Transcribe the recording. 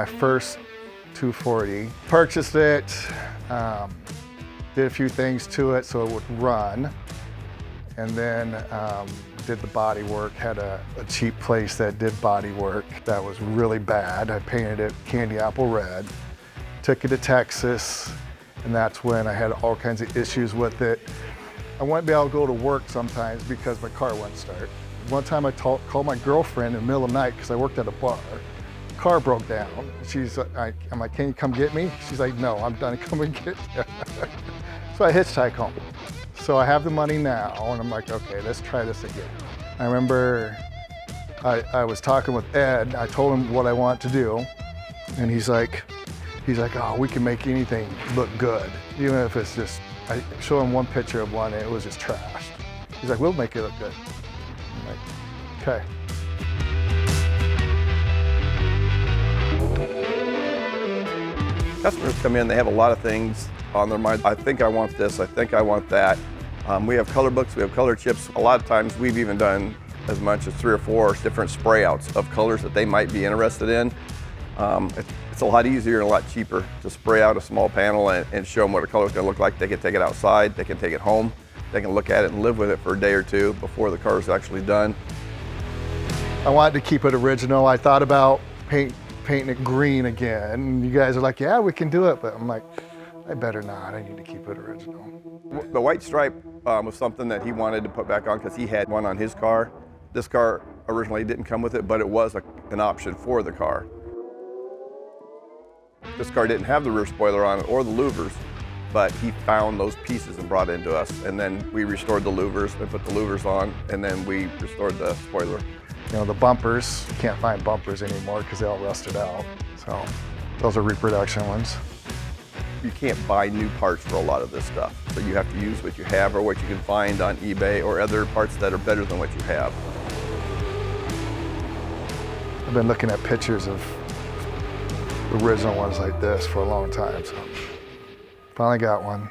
first 240. Purchased it, did a few things to it so it would run, and then did the body work. Had a cheap place that did body work that was really bad. I painted it candy apple red, took it to Texas, and that's when I had all kinds of issues with it. I wouldn't be able to go to work sometimes because my car wouldn't start. One time I called my girlfriend in the middle of the night because I worked at a bar. The car broke down. I'm like, can you come get me? She's like, no, I'm done, come and get you. So I hitchhiked home. So I have the money now, and I'm like, okay, let's try this again. I remember I was talking with Ed. I told him what I want to do, and he's like, oh, we can make anything look good, even if it's just, I showed him one picture of one and it was just trashed. He's like, we'll make it look good. I'm like, okay. Customers come in, they have a lot of things on their mind. I think I want this, I think I want that. We have color books, we have color chips. A lot of times we've even done as much as 3 or 4 different spray outs of colors that they might be interested in. It's a lot easier and a lot cheaper to spray out a small panel and show them what a color is going to look like. They can take it outside, they can take it home, they can look at it and live with it for a day or two before the car is actually done. I wanted to keep it original. I thought about painting it green again. You guys are like, yeah, we can do it, but I'm like, I better not. I need to keep it original. The white stripe was something that he wanted to put back on because he had one on his car. This car originally didn't come with it, but it was an option for the car. This car didn't have the rear spoiler on it or the louvers, but he found those pieces and brought it into us. And then we restored the louvers and put the louvers on, and then we restored the spoiler. You know, the bumpers, you can't find bumpers anymore because they all rusted out. So those are reproduction ones. You can't buy new parts for a lot of this stuff. So you have to use what you have or what you can find on eBay or other parts that are better than what you have. I've been looking at pictures of original ones like this for a long time, so finally got one.